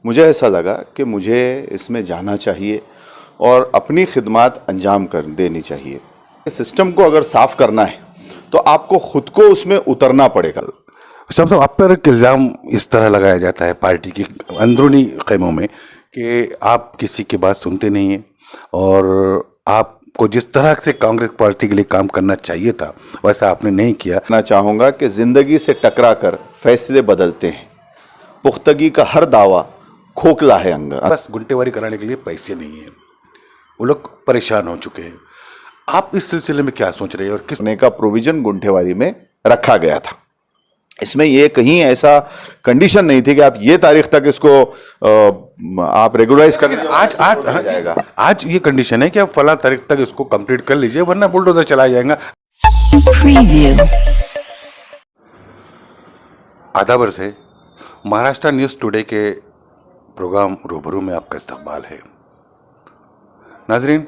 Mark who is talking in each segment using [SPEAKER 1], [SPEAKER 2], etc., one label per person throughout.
[SPEAKER 1] मुझे ऐसा लगा कि मुझे इसमें जाना चाहिए और अपनी खिदमत अंजाम कर देनी चाहिए। सिस्टम को अगर साफ करना है तो आपको खुद को उसमें उतरना पड़ेगा।
[SPEAKER 2] सब आप पर एक इल्ज़ाम इस तरह लगाया जाता है पार्टी की अंदरूनी खैमों में कि आप किसी की बात सुनते नहीं हैं और आपको जिस तरह से कांग्रेस पार्टी के लिए काम करना चाहिए था वैसा आपने नहीं किया।
[SPEAKER 1] मैं चाहूँगा कि ज़िंदगी से टकरा कर फैसले बदलते हैं। पुख्तगी का हर दावा खोखला है अंगा।
[SPEAKER 2] बस गुंटेवारी कराने के लिए पैसे नहीं हैं, वो लोग परेशान हो चुके हैं। आप इस सिलसिले में क्या सोच रहे हैं और किस
[SPEAKER 1] का प्रोविजन गुंठेवारी में रखा गया था। इसमें ये कहीं ऐसा कंडीशन नहीं थी कि आप ये तारीख तक इसको आप रेगुलराइज कर
[SPEAKER 2] जाएगा। आज ये कंडीशन है कि आप फला तारीख तक इसको कंप्लीट कर लीजिए वरना बुलडोजर चला जाएगा। आधा वर्ष है महाराष्ट्र न्यूज़ टुडे के प्रोग्राम रूबरू में आपका इस्तकबाल है। नाजरीन,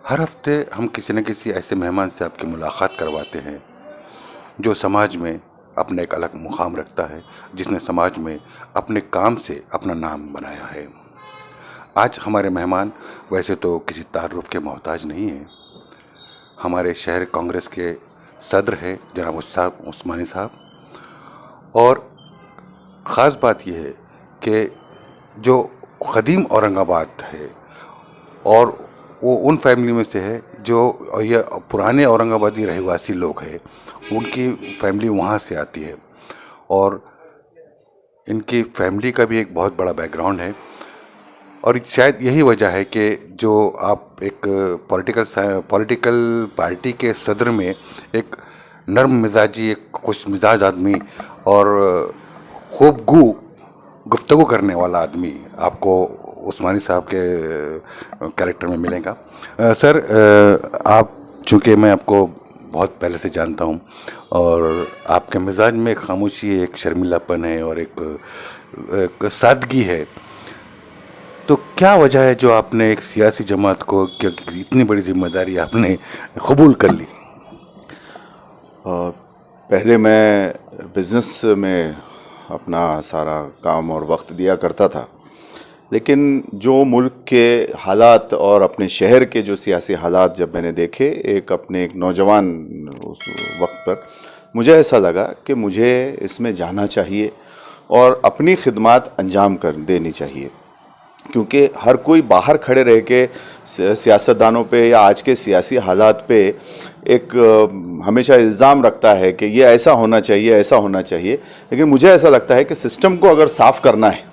[SPEAKER 2] हर हफ्ते हम किसी न किसी ऐसे मेहमान से आपकी मुलाकात करवाते हैं जो समाज में अपना एक अलग मुकाम रखता है, जिसने समाज में अपने काम से अपना नाम बनाया है। आज हमारे मेहमान वैसे तो किसी तारुफ के मोहताज नहीं हैं। हमारे शहर कांग्रेस के सदर है जनाब उस्मानी साहब, और ख़ास बात यह है कि जो क़दीम औरंगाबाद है और वो उन फैमिली में से है जो ये पुराने औरंगाबादी रहवासी लोग हैं, उनकी फैमिली वहाँ से आती है और इनकी फैमिली का भी एक बहुत बड़ा बैकग्राउंड है। और शायद यही वजह है कि जो आप एक पॉलिटिकल पार्टी के सदर में एक नर्म मिजाजी, एक खुश मिजाज आदमी और खूब गुफ्तगू करने वाला आदमी आपको उस्मानी साहब के कैरेक्टर में मिलेगा। सर, आप चूँकि मैं आपको बहुत पहले से जानता हूँ और आपके मिजाज में एक खामोशी है, एक शर्मिलापन है और एक सादगी है, तो क्या वजह है जो आपने एक सियासी जमात को इतनी बड़ी जिम्मेदारी आपने कबूल कर ली?
[SPEAKER 1] पहले मैं बिज़नेस में अपना सारा काम और वक्त दिया करता था, लेकिन जो मुल्क के हालात और अपने शहर के जो सियासी हालात जब मैंने देखे एक नौजवान उस वक्त पर, मुझे ऐसा लगा कि मुझे इसमें जाना चाहिए और अपनी खिदमत अंजाम कर देनी चाहिए। क्योंकि हर कोई बाहर खड़े रह के सियासतदानों पे या आज के सियासी हालात पे एक हमेशा इल्ज़ाम रखता है कि ये ऐसा होना चाहिए, ऐसा होना चाहिए। लेकिन मुझे ऐसा लगता है कि सिस्टम को अगर साफ़ करना है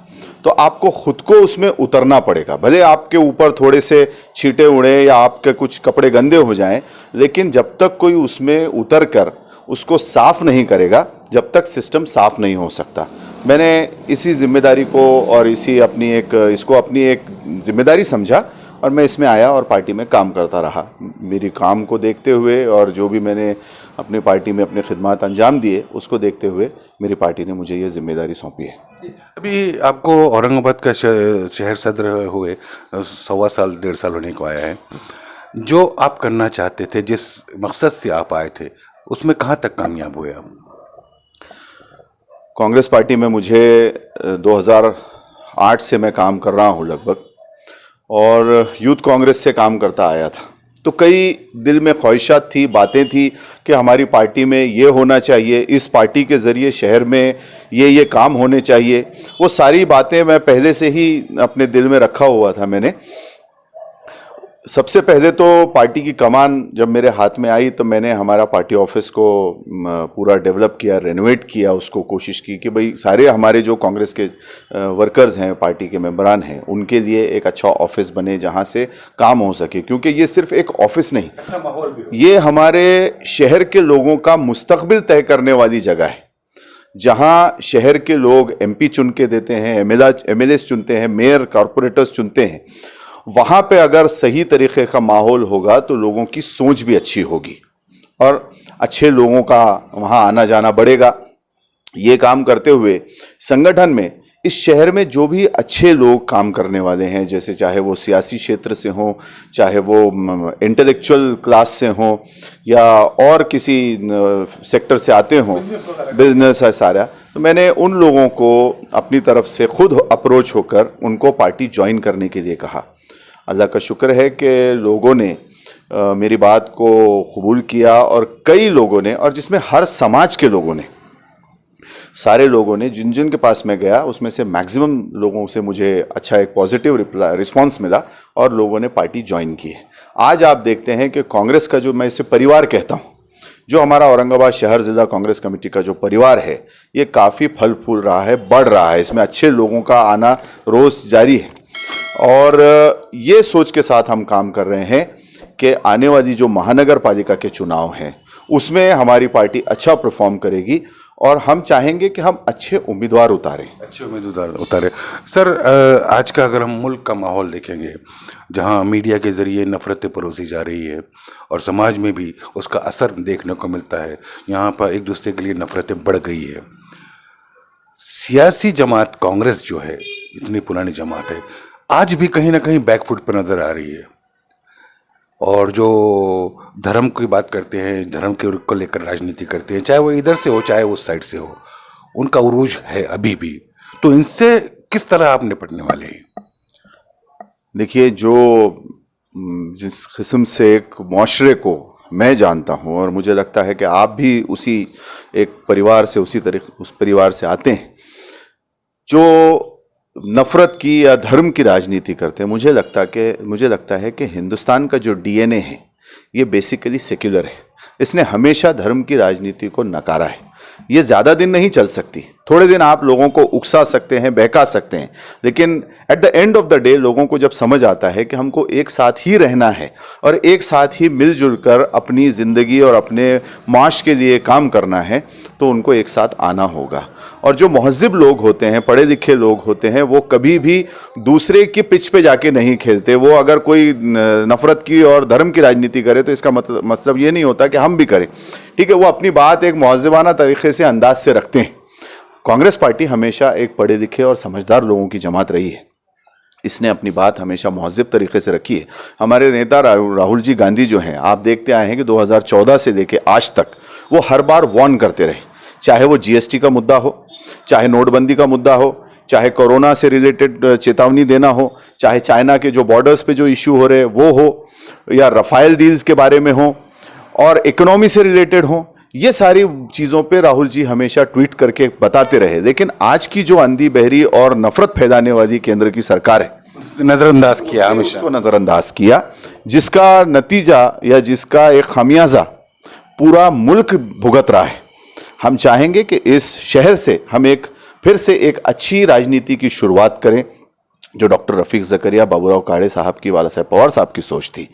[SPEAKER 1] तो आपको खुद को उसमें उतरना पड़ेगा। भले आपके ऊपर थोड़े से छींटे उड़े या आपके कुछ कपड़े गंदे हो जाएं, लेकिन जब तक कोई उसमें उतर कर उसको साफ़ नहीं करेगा, जब तक सिस्टम साफ़ नहीं हो सकता। मैंने इसी जिम्मेदारी को और इसको अपनी एक जिम्मेदारी समझा और मैं इसमें आया और पार्टी में काम करता रहा। मेरी काम को देखते हुए और जो भी मैंने अपनी पार्टी में अपने खिदमत अंजाम दिए उसको देखते हुए मेरी पार्टी ने मुझे ये जिम्मेदारी सौंपी है।
[SPEAKER 2] अभी आपको औरंगाबाद का शहर सदर हुए 1.25 साल 1.5 साल होने को आया है। जो आप करना चाहते थे, जिस मकसद से आप आए थे, उसमें कहाँ तक कामयाब हुए आप?
[SPEAKER 1] कांग्रेस पार्टी में मुझे 2008 से मैं काम कर रहा हूँ लगभग, और यूथ कांग्रेस से काम करता आया था। तो कई दिल में ख्वाहिशात थी, बातें थी कि हमारी पार्टी में ये होना चाहिए, इस पार्टी के ज़रिए शहर में ये काम होने चाहिए। वो सारी बातें मैं पहले से ही अपने दिल में रखा हुआ था। मैंने सबसे पहले तो पार्टी की कमान जब मेरे हाथ में आई तो मैंने हमारा पार्टी ऑफिस को पूरा डेवलप किया, रेनोवेट किया, उसको कोशिश की कि भाई सारे हमारे जो कांग्रेस के वर्कर्स हैं, पार्टी के मेंबरान हैं, उनके लिए एक अच्छा ऑफिस बने जहां से काम हो सके। क्योंकि ये सिर्फ एक ऑफिस नहीं,
[SPEAKER 2] अच्छा माहौल भी, ये
[SPEAKER 1] हमारे शहर के लोगों का मुस्तकबिल तय करने वाली जगह है, जहां शहर के लोग MP चुन के देते हैं, MLAs चुनते हैं, मेयर कॉरपोरेटर्स चुनते हैं। वहाँ पे अगर सही तरीके का माहौल होगा तो लोगों की सोच भी अच्छी होगी और अच्छे लोगों का वहाँ आना जाना बढ़ेगा। ये काम करते हुए संगठन में इस शहर में जो भी अच्छे लोग काम करने वाले हैं, जैसे चाहे वो सियासी क्षेत्र से हों, चाहे वो इंटेलेक्चुअल क्लास से हों, या और किसी सेक्टर से आते हों, बिजनेस है सारा, तो मैंने उन लोगों को अपनी तरफ से खुद अप्रोच होकर उनको पार्टी ज्वाइन करने के लिए कहा। अल्लाह का शुक्र है कि लोगों ने मेरी बात को कबूल किया, और कई लोगों ने, और जिसमें हर समाज के लोगों ने, सारे लोगों ने, जिन जिन के पास मैं गया उसमें से मैक्सिमम लोगों से मुझे अच्छा एक पॉजिटिव रिस्पांस मिला, और लोगों ने पार्टी ज्वाइन की है। आज आप देखते हैं कि कांग्रेस का जो, मैं इसे परिवार कहता हूँ, जो हमारा औरंगाबाद शहर ज़िला कांग्रेस कमेटी का जो परिवार है, ये काफ़ी फल फूल रहा है, बढ़ रहा है। इसमें अच्छे लोगों का आना रोज़ जारी है, और ये सोच के साथ हम काम कर रहे हैं कि आने वाली जो महानगर पालिका के चुनाव हैं उसमें हमारी पार्टी अच्छा परफॉर्म करेगी, और हम चाहेंगे कि हम अच्छे उम्मीदवार उतारें।
[SPEAKER 2] सर, आज का अगर हम मुल्क का माहौल देखेंगे, जहां मीडिया के ज़रिए नफ़रतें परोसी जा रही है और समाज में भी उसका असर देखने को मिलता है, यहाँ पर एक दूसरे के लिए नफ़रतें बढ़ गई है। सियासी जमात कांग्रेस जो है, इतनी पुरानी जमात है, आज भी कहीं ना कहीं बैकफुट पर नज़र आ रही है, और जो धर्म की बात करते हैं, धर्म के को लेकर राजनीति करते हैं, चाहे वो इधर से हो चाहे उस साइड से हो, उनका उरूज है अभी भी। तो इनसे किस तरह आप निपटने वाले हैं?
[SPEAKER 1] देखिए, जिस किस्म से एक मुआशरे को मैं जानता हूँ, और मुझे लगता है कि आप भी उसी एक परिवार से, उस परिवार से आते हैं, जो नफ़रत की या धर्म की राजनीति करते हैं, मुझे लगता है कि हिंदुस्तान का जो डीएनए है ये बेसिकली सेक्युलर है। इसने हमेशा धर्म की राजनीति को नकारा है। ये ज़्यादा दिन नहीं चल सकती, थोड़े दिन आप लोगों को उकसा सकते हैं, बहका सकते हैं, लेकिन at the end of the day लोगों को जब समझ आता है कि हमको एक साथ ही रहना है और एक साथ ही मिलजुल कर अपनी ज़िंदगी और अपने माश के लिए काम करना है, तो उनको एक साथ आना होगा। और जो महज़िब लोग होते हैं, पढ़े लिखे लोग होते हैं, वो कभी भी दूसरे की पिच पे जाके नहीं खेलते। वो अगर कोई नफ़रत की और धर्म की राजनीति करे तो इसका मतलब ये नहीं होता कि हम भी करें, ठीक है। वो अपनी बात एक महज़िबाना तरीक़े से, अंदाज से रखते हैं। कांग्रेस पार्टी हमेशा एक पढ़े लिखे और समझदार लोगों की जमात रही है। इसने अपनी बात हमेशा महज़िब तरीक़े से रखी है। हमारे नेता राहुल जी गांधी जो हैं, आप देखते आए हैं कि 2014 से लेके आज तक वो हर बार वार्न करते रहे, चाहे वो जीएसटी का मुद्दा हो, चाहे नोटबंदी का मुद्दा हो, चाहे कोरोना से रिलेटेड चेतावनी देना हो, चाहे चाइना के जो बॉर्डर्स पे जो इशू हो रहे हैं वो हो, या रफ़ाइल डील्स के बारे में हो, और इकोनॉमी से रिलेटेड हो। ये सारी चीज़ों पे राहुल जी हमेशा ट्वीट करके बताते रहे। लेकिन आज की जो अंधी बहरी और नफरत फैलाने वाली केंद्र की सरकार है,
[SPEAKER 2] नज़रअंदाज किया, हमेशा
[SPEAKER 1] उसको नज़रअंदाज किया, जिसका नतीजा या जिसका एक खामियाजा पूरा मुल्क भुगत रहा है। हम चाहेंगे कि इस शहर से हम फिर से एक अच्छी राजनीति की शुरुआत करें, जो डॉक्टर रफ़ीक ज़करिया, बाबूराव काड़े साहब की, वाला साहब पवार साहब की सोच थी।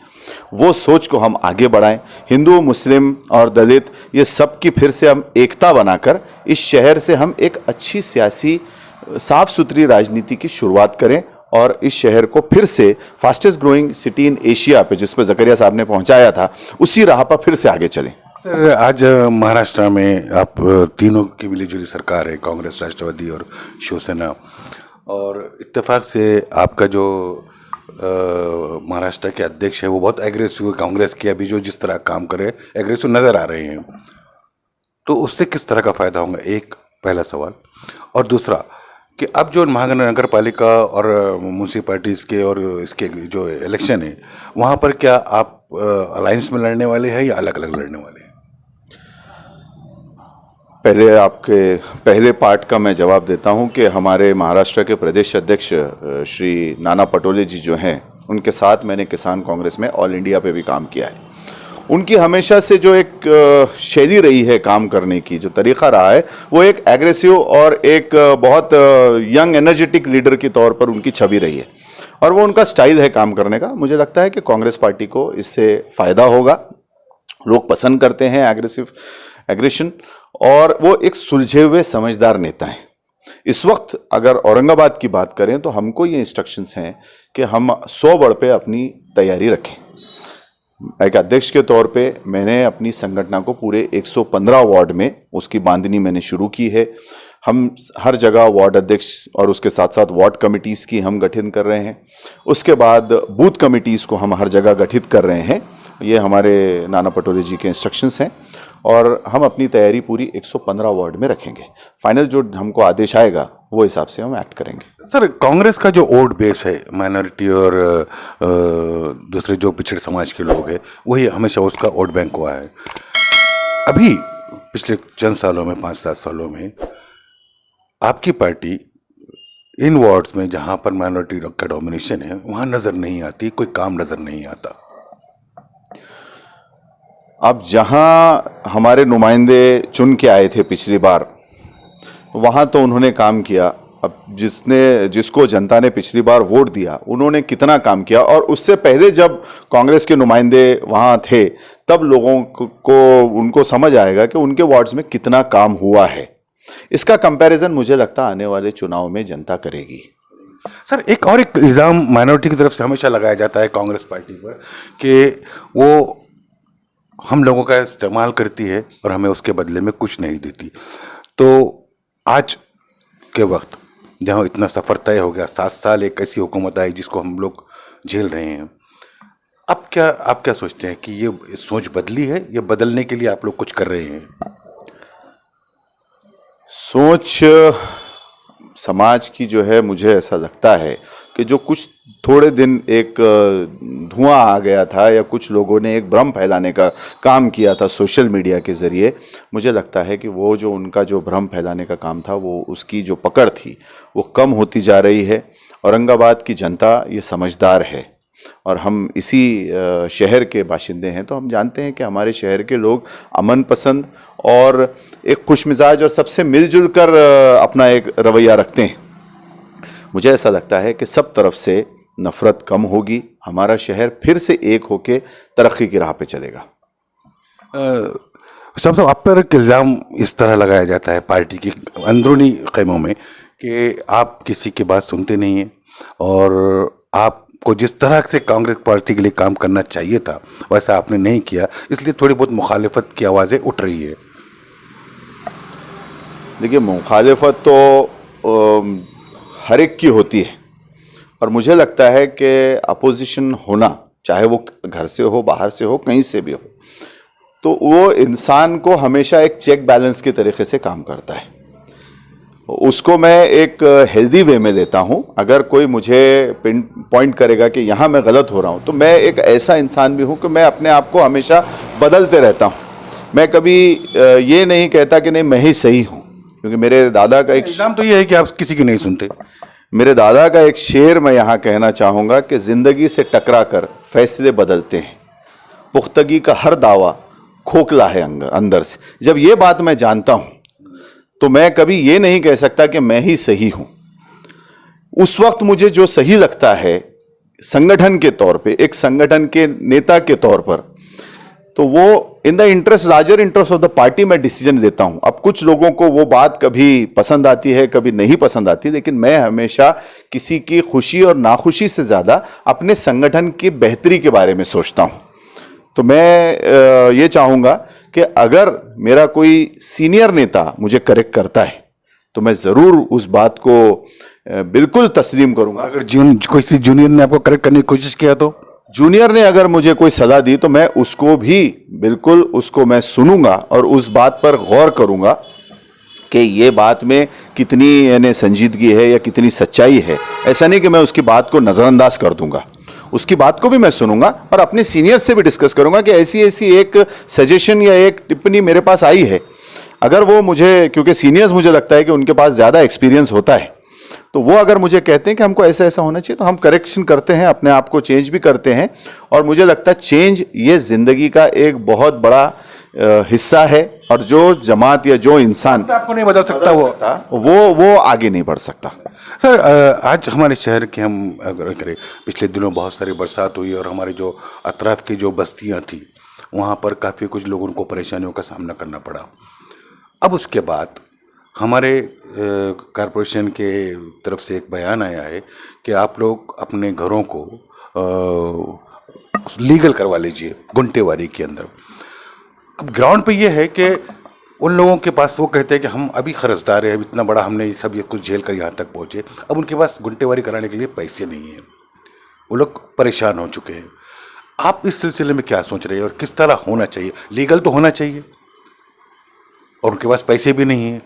[SPEAKER 1] वो सोच को हम आगे बढ़ाएं। हिंदू, मुस्लिम और दलित, ये सब की फिर से हम एकता बनाकर इस शहर से हम एक अच्छी सियासी, साफ़ सुथरी राजनीति की शुरुआत करें, और इस शहर को फिर से fastest growing city in Asia पे, जिस पर ज़करिया साहब ने पहुंचाया था, उसी राह पर फिर से आगे चलें।
[SPEAKER 2] सर, आज महाराष्ट्र में आप तीनों की मिलीजुली सरकार है, कांग्रेस, राष्ट्रवादी और शिवसेना, और इत्तेफाक से आपका जो महाराष्ट्र के अध्यक्ष है वो बहुत एग्रेसिव है। कांग्रेस के अभी जो जिस तरह काम कर रहे हैं, एग्रेसिव नज़र आ रहे हैं, तो उससे किस तरह का फ़ायदा होगा, एक पहला सवाल। और दूसरा कि अब जो महानगर पालिका और म्यूनसिपैलिटीज़ के और इसके जो इलेक्शन है, वहाँ पर क्या आप अलायंस में लड़ने वाले हैं या अलग अलग लड़ने वाले हैं?
[SPEAKER 1] पहले आपके पहले पार्ट का मैं जवाब देता हूं कि हमारे महाराष्ट्र के प्रदेश अध्यक्ष श्री नाना पटोले जी जो हैं, उनके साथ मैंने किसान कांग्रेस में ऑल इंडिया पे भी काम किया है। उनकी हमेशा से जो एक शैली रही है काम करने की, जो तरीक़ा रहा है, वो एक एग्रेसिव और एक बहुत यंग एनर्जेटिक लीडर के तौर पर उनकी छवि रही है, और वो उनका स्टाइल है काम करने का। मुझे लगता है कि कांग्रेस पार्टी को इससे फ़ायदा होगा। लोग पसंद करते हैं एग्रेशन, और वो एक सुलझे हुए समझदार नेता हैं। इस वक्त अगर औरंगाबाद की बात करें तो हमको ये इंस्ट्रक्शंस हैं कि हम 100 बढ़ पे अपनी तैयारी रखें। एक अध्यक्ष के तौर पे मैंने अपनी संगठन को पूरे 115 वार्ड में उसकी बांधनी मैंने शुरू की है। हम हर जगह वार्ड अध्यक्ष और उसके साथ साथ वार्ड कमिटीज़ की हम गठन कर रहे हैं। उसके बाद बूथ कमिटीज़ को हम हर जगह गठित कर रहे हैं। ये हमारे नाना पटोले जी के इंस्ट्रक्शंस हैं और हम अपनी तैयारी पूरी 115 वार्ड में रखेंगे। फाइनल जो हमको आदेश आएगा वो हिसाब से हम एक्ट करेंगे।
[SPEAKER 2] सर, कांग्रेस का जो वोट बेस है, माइनॉरिटी और दूसरे जो पिछड़े समाज के लोग हैं, वही हमेशा उसका वोट बैंक हुआ है। अभी पिछले चंद सालों में, 5-7 सालों में, आपकी पार्टी इन वार्ड्स में जहां पर माइनॉरिटी का डोमिनेशन है वहां नजर नहीं आती, कोई काम नजर नहीं आता।
[SPEAKER 1] अब जहां हमारे नुमाइंदे चुन के आए थे पिछली बार, वहां तो उन्होंने काम किया। अब जिसको जनता ने पिछली बार वोट दिया उन्होंने कितना काम किया, और उससे पहले जब कांग्रेस के नुमाइंदे वहां थे तब लोगों को उनको समझ आएगा कि उनके वार्ड्स में कितना काम हुआ है। इसका कंपैरिजन मुझे लगता है आने वाले चुनाव में जनता करेगी।
[SPEAKER 2] सर, एक इल्ज़ाम माइनॉरिटी की तरफ से हमेशा लगाया जाता है कांग्रेस पार्टी पर कि वो हम लोगों का इस्तेमाल करती है और हमें उसके बदले में कुछ नहीं देती। तो आज के वक्त जहाँ इतना सफ़र तय हो गया, 7 साल एक ऐसी हुकूमत आई जिसको हम लोग झेल रहे हैं, अब आप क्या सोचते हैं कि ये सोच बदली है या बदलने के लिए आप लोग कुछ कर रहे हैं?
[SPEAKER 1] सोच समाज की जो है, मुझे ऐसा लगता है कि जो कुछ थोड़े दिन एक धुआं आ गया था या कुछ लोगों ने एक भ्रम फैलाने का काम किया था सोशल मीडिया के ज़रिए, मुझे लगता है कि वो जो उनका जो भ्रम फैलाने का काम था वो उसकी जो पकड़ थी वो कम होती जा रही है। औरंगाबाद की जनता ये समझदार है और हम इसी शहर के बाशिंदे हैं, तो हम जानते हैं कि हमारे शहर के लोग अमन पसंद और एक खुशमिजाज और सबसे मिलजुल कर अपना एक रवैया रखते हैं। मुझे ऐसा लगता है कि सब तरफ से नफ़रत कम होगी, हमारा शहर फिर से एक होके तरक्की की राह पे चलेगा।
[SPEAKER 2] सबसे आप पर एक इल्ज़ाम इस तरह लगाया जाता है पार्टी की अंदरूनी खैमों में कि आप किसी की बात सुनते नहीं हैं और आपको जिस तरह से कांग्रेस पार्टी के लिए काम करना चाहिए था वैसा आपने नहीं किया, इसलिए थोड़ी बहुत मुखालिफत की आवाज़ें उठ रही है।
[SPEAKER 1] देखिए, मुखालिफत तो हर एक की होती है और मुझे लगता है कि अपोजिशन होना, चाहे वो घर से हो, बाहर से हो, कहीं से भी हो, तो वो इंसान को हमेशा एक चेक बैलेंस के तरीके से काम करता है। उसको मैं एक हेल्दी वे में लेता हूँ। अगर कोई मुझे पिन पॉइंट करेगा कि यहाँ मैं गलत हो रहा हूँ, तो मैं एक ऐसा इंसान भी हूँ कि मैं अपने आप को हमेशा बदलते रहता हूँ। मैं कभी ये नहीं कहता कि नहीं मैं ही सही हूँ, क्योंकि मेरे दादा का एक
[SPEAKER 2] इल्ज़ाम तो ये है कि आप किसी की नहीं सुनते।
[SPEAKER 1] मेरे दादा का एक शेर मैं यहाँ कहना चाहूँगा कि ज़िंदगी से टकरा कर फैसले बदलते हैं, पुख्तगी का हर दावा खोखला है अंदर से। जब ये बात मैं जानता हूँ तो मैं कभी ये नहीं कह सकता कि मैं ही सही हूँ। उस वक्त मुझे जो सही लगता है संगठन के तौर पे, एक संगठन के नेता के तौर पर, तो वो in the interest, larger interest of the party मैं डिसीजन लेता हूं। अब कुछ लोगों को वो बात कभी पसंद आती है, कभी नहीं पसंद आती, लेकिन मैं हमेशा किसी की खुशी और नाखुशी से ज़्यादा अपने संगठन की बेहतरी के बारे में सोचता हूं। तो मैं ये चाहूँगा कि अगर मेरा कोई सीनियर नेता मुझे करेक्ट करता है तो मैं ज़रूर उस बात को बिल्कुल तस्लीम करूँगा।
[SPEAKER 2] अगर कोई जूनियर ने आपको करेक्ट करने की कोशिश किया तो?
[SPEAKER 1] जूनियर ने अगर मुझे कोई सलाह दी तो मैं उसको भी बिल्कुल उसको मैं सुनूंगा और उस बात पर गौर करूंगा कि ये बात में कितनी यानी संजीदगी है या कितनी सच्चाई है। ऐसा नहीं कि मैं उसकी बात को नज़रअंदाज कर दूंगा, उसकी बात को भी मैं सुनूंगा और अपने सीनियर से भी डिस्कस करूंगा कि ऐसी ऐसी एक सजेशन या एक टिप्पणी मेरे पास आई है। अगर वो मुझे, क्योंकि सीनियर्स मुझे लगता है कि उनके पास ज़्यादा एक्सपीरियंस होता है, तो वो अगर मुझे कहते हैं कि हमको ऐसा ऐसा होना चाहिए तो हम करेक्शन करते हैं, अपने आप को चेंज भी करते हैं। और मुझे लगता है चेंज ये ज़िंदगी का एक बहुत बड़ा हिस्सा है और जो जमात या जो इंसान
[SPEAKER 2] आपको नहीं बदल सकता
[SPEAKER 1] वो आगे नहीं बढ़ सकता।
[SPEAKER 2] सर, आज हमारे शहर के हम अगर करें, पिछले दिनों बहुत सारी बरसात हुई और हमारे जो अतराफ की जो बस्तियां थी वहाँ पर काफ़ी कुछ लोगों को परेशानियों का सामना करना पड़ा। अब उसके बाद हमारे कॉरपोरेशन के तरफ से एक बयान आया है कि आप लोग अपने घरों को लीगल करवा लीजिए गुंटेवारी के अंदर। अब ग्राउंड पे ये है कि उन लोगों के पास वो कहते हैं कि हम अभी कर्जदार हैं, इतना बड़ा हमने ये कुछ झेल कर यहाँ तक पहुँचे, अब उनके पास गुंटेवारी कराने के लिए पैसे नहीं हैं, वो लोग परेशान हो चुके हैं। आप इस सिलसिले में क्या सोच रहे हैं और किस तरह होना चाहिए? लीगल तो होना चाहिए और उनके पास पैसे भी नहीं हैं,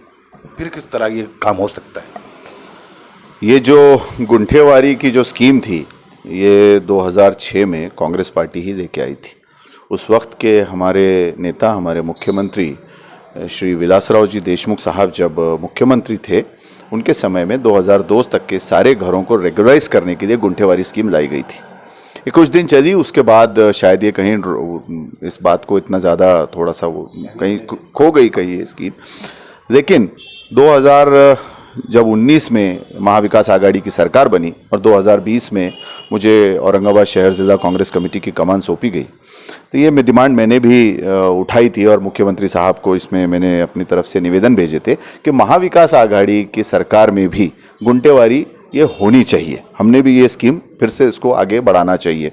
[SPEAKER 2] फिर किस तरह ये काम हो सकता है?
[SPEAKER 1] ये जो गुंठेवारी की जो स्कीम थी, ये 2006 में कांग्रेस पार्टी ही लेके आई थी। उस वक्त के हमारे नेता, हमारे मुख्यमंत्री श्री विलासराव जी देशमुख साहब जब मुख्यमंत्री थे, उनके समय में 2002 तक के सारे घरों को रेगुलराइज करने के लिए गुंठेवारी स्कीम लाई गई थी। ये कुछ दिन चली, उसके बाद शायद ये कहीं इस बात को इतना ज़्यादा थोड़ा सा वो कहीं खो गई कहीं ये स्कीम। लेकिन 2019 में महाविकास आघाड़ी की सरकार बनी और 2020 में मुझे औरंगाबाद शहर ज़िला कांग्रेस कमेटी की कमान सौंपी गई, तो ये डिमांड मैंने भी उठाई थी और मुख्यमंत्री साहब को इसमें मैंने अपनी तरफ से निवेदन भेजे थे कि महाविकास आघाड़ी की सरकार में भी गुंटेवारी ये होनी चाहिए। हमने भी ये स्कीम फिर से इसको आगे बढ़ाना चाहिए।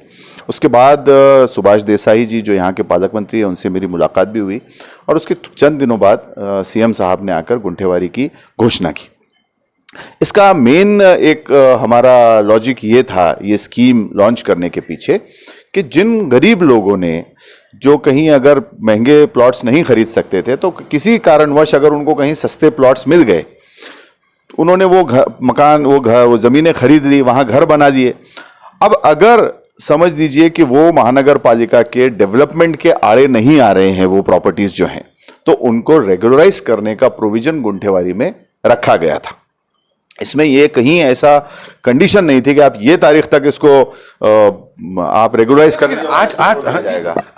[SPEAKER 1] उसके बाद सुभाष देसाई जी जो यहाँ के पालक मंत्री हैं, उनसे मेरी मुलाकात भी हुई और उसके चंद दिनों बाद सीएम साहब ने आकर गुंठेवारी की घोषणा की। इसका मेन एक हमारा लॉजिक ये था ये स्कीम लॉन्च करने के पीछे कि जिन गरीब लोगों ने जो कहीं अगर महंगे प्लॉट्स नहीं खरीद सकते थे, तो किसी कारणवश अगर उनको कहीं सस्ते प्लॉट्स मिल गए, उन्होंने वो ज़मीनें खरीद ली, वहाँ घर बना दिए। अब अगर समझ लीजिए कि वो महानगर पालिका के डेवलपमेंट के आड़े नहीं आ रहे हैं वो प्रॉपर्टीज़ जो हैं, तो उनको रेगुलराइज करने का प्रोविज़न गुंठेवारी में रखा गया था। इसमें ये कहीं ऐसा कंडीशन नहीं थी कि आप ये तारीख तक इसको आप रेगुलराइज कर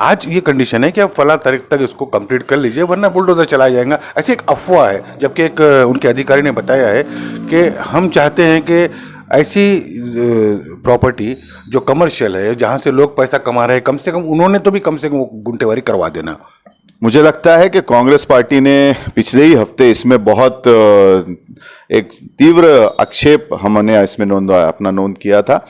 [SPEAKER 2] आज ये कंडीशन है कि आप फला तारीख तक इसको कंप्लीट कर लीजिए, वरना बुलडोजर चला जाएगा। ऐसे एक अफवाह है, जबकि एक उनके अधिकारी ने बताया है कि हम चाहते हैं कि ऐसी प्रॉपर्टी जो कमर्शियल है, जहां से लोग पैसा कमा रहे हैं, कम से कम उन्होंने तो भी कम से कम गुंटेवारी करवा देना।
[SPEAKER 1] मुझे लगता है कि कांग्रेस पार्टी ने पिछले ही हफ्ते इसमें बहुत एक तीव्र आक्षेप हमने इसमें नोंद किया था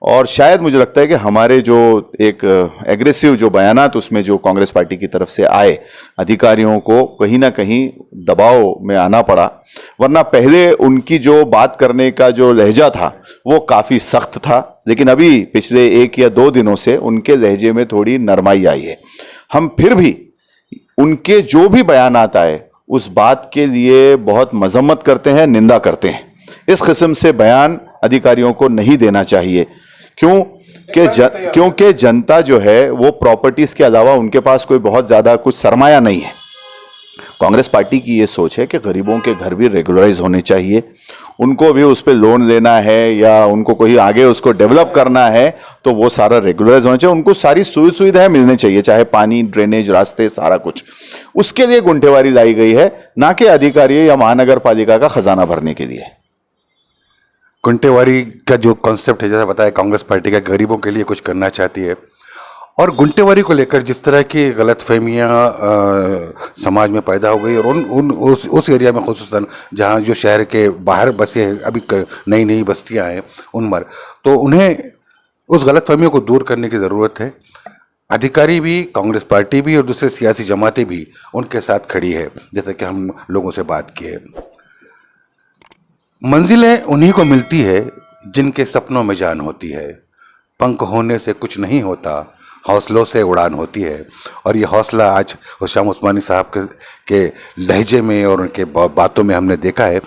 [SPEAKER 1] और शायद मुझे लगता है कि हमारे जो एक एग्रेसिव जो बयानात उसमें जो कांग्रेस पार्टी की तरफ से आए, अधिकारियों को कहीं ना कहीं दबाव में आना पड़ा, वरना पहले उनकी जो बात करने का जो लहजा था वो काफ़ी सख्त था, लेकिन अभी पिछले 1 या 2 दिनों से उनके लहजे में थोड़ी नरमाई आई है। हम फिर भी उनके जो भी बयानात आए उस बात के लिए बहुत मजम्मत करते हैं, निंदा करते हैं। इस किस्म से बयान अधिकारियों को नहीं देना चाहिए, क्योंकि जनता जो है वो प्रॉपर्टीज के अलावा उनके पास कोई बहुत ज़्यादा कुछ सरमाया नहीं है। कांग्रेस पार्टी की ये सोच है कि गरीबों के घर भी रेगुलराइज होने चाहिए, उनको भी उस पर लोन लेना है या उनको कोई आगे उसको डेवलप करना है तो वो सारा रेगुलराइज होना चाहिए, उनको सारी सुविधाएं मिलनी चाहिए, चाहे पानी, ड्रेनेज, रास्ते, सारा कुछ। उसके लिए गुंठेवारी लाई गई है, ना कि अधिकारी या महानगर पालिका का खजाना भरने के लिए।
[SPEAKER 2] गुंटेवारी का जो कॉन्सेप्ट है, जैसा बताया, कांग्रेस पार्टी का गरीबों के लिए कुछ करना चाहती है, और गुंटेवारी को लेकर जिस तरह की गलतफहमियाँ समाज में पैदा हो गई, और उस एरिया में खुसूसन जहाँ जो शहर के बाहर बसे हैं, अभी नई नई बस्तियाँ हैं उनमर, तो उन्हें उस गलतफहमियों को दूर करने की ज़रूरत है। अधिकारी भी, कांग्रेस पार्टी भी और दूसरे सियासी जमातें भी उनके साथ खड़ी है, जैसे कि हम लोगों से बात किए। मंजिलें उन्हीं को मिलती है जिनके सपनों में जान होती है, पंख होने से कुछ नहीं होता, हौसलों से उड़ान होती है। और ये हौसला आज हुशाम उस्मानी साहब के लहजे में और उनके बातों में हमने देखा है।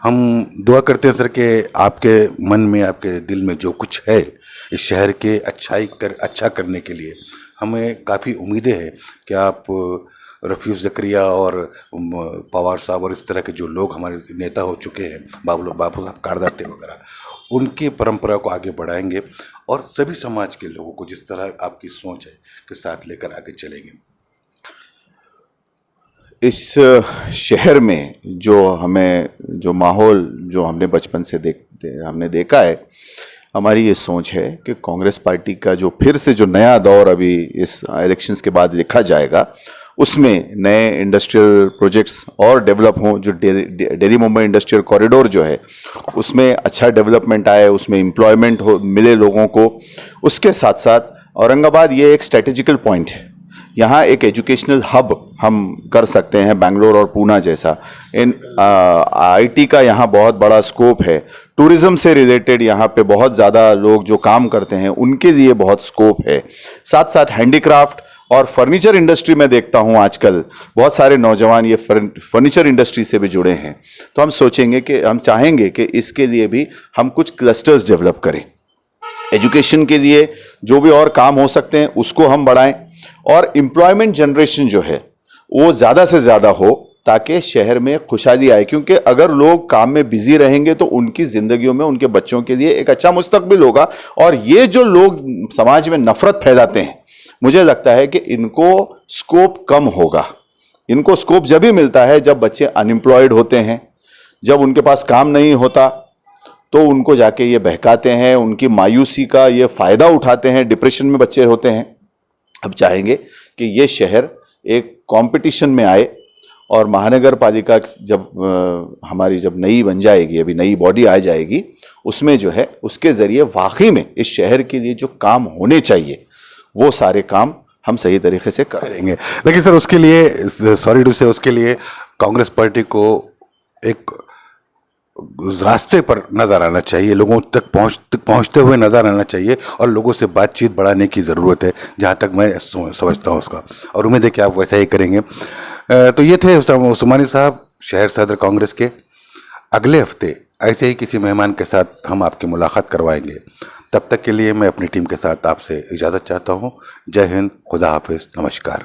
[SPEAKER 2] हम दुआ करते हैं सर कि आपके मन में, आपके दिल में जो कुछ है इस शहर के अच्छा करने के लिए, हमें काफ़ी उम्मीदें हैं कि आप रफ़ीफ़ ज़करिया और पवार साहब और इस तरह के जो लोग हमारे नेता हो चुके हैं, बापू साहब कारदाते वगैरह, उनकी परंपरा को आगे बढ़ाएंगे और सभी समाज के लोगों को जिस तरह आपकी सोच है के साथ लेकर आगे चलेंगे।
[SPEAKER 1] इस शहर में जो माहौल जो हमने बचपन से हमने देखा है, हमारी ये सोच है कि कांग्रेस पार्टी का जो फिर से जो नया दौर अभी इस इलेक्शंस के बाद लिखा जाएगा, उसमें नए इंडस्ट्रियल प्रोजेक्ट्स और डेवलप हों। जो दिल्ली मुंबई इंडस्ट्रियल कॉरिडोर जो है उसमें अच्छा डेवलपमेंट आए, उसमें एम्प्लॉयमेंट मिले लोगों को। उसके साथ साथ औरंगाबाद ये एक स्ट्रेटेजिकल पॉइंट है, यहाँ एक एजुकेशनल हब हम कर सकते हैं, बेंगलोर और पूना जैसा। इन आईटी का यहाँ बहुत बड़ा स्कोप है, टूरिज्म से रिलेटेड यहाँ पे बहुत ज़्यादा लोग जो काम करते हैं उनके लिए बहुत स्कोप है। साथ साथ हैंडीक्राफ्ट और फर्नीचर इंडस्ट्री में देखता हूँ आजकल बहुत सारे नौजवान ये फर्नीचर इंडस्ट्री से भी जुड़े हैं। तो हम चाहेंगे कि इसके लिए भी हम कुछ क्लस्टर्स डेवलप करें। एजुकेशन के लिए जो भी और काम हो सकते हैं उसको हम बढ़ाएं, और एम्प्लॉयमेंट जनरेशन जो है वो ज़्यादा से ज़्यादा हो ताकि शहर में खुशहाली आए। क्योंकि अगर लोग काम में बिजी रहेंगे तो उनकी ज़िंदगियों में उनके बच्चों के लिए एक अच्छा मुस्तकबिल होगा। और ये जो लोग समाज में नफरत फैलाते हैं, मुझे लगता है कि इनको स्कोप कम होगा। इनको स्कोप जब ही मिलता है जब बच्चे अनएम्प्लॉयड होते हैं, जब उनके पास काम नहीं होता तो उनको जाके ये बहकाते हैं, उनकी मायूसी का ये फ़ायदा उठाते हैं, डिप्रेशन में बच्चे होते हैं। अब चाहेंगे कि ये शहर एक कंपटीशन में आए, और महानगर पालिका हमारी जब नई बन जाएगी, अभी नई बॉडी आ जाएगी, उसमें जो है उसके ज़रिए वाकई में इस शहर के लिए जो काम होने चाहिए वो सारे काम हम सही तरीके से करेंगे।
[SPEAKER 2] लेकिन सर उसके लिए, सॉरी टू से, उसके लिए कांग्रेस पार्टी को एक रास्ते पर नजर आना चाहिए, लोगों तक पहुंचते हुए नजर आना चाहिए, और लोगों से बातचीत बढ़ाने की ज़रूरत है, जहां तक मैं समझता हूं उसका, और उम्मीद है कि आप वैसा ही करेंगे। तो ये थे उस्मानी साहब, शहर सदर कांग्रेस के। अगले हफ्ते ऐसे ही किसी मेहमान के साथ हम आपकी मुलाकात करवाएंगे। तब तक के लिए मैं अपनी टीम के साथ आपसे इजाज़त चाहता हूँ। जय हिंद, खुदा हाफिज़, नमस्कार।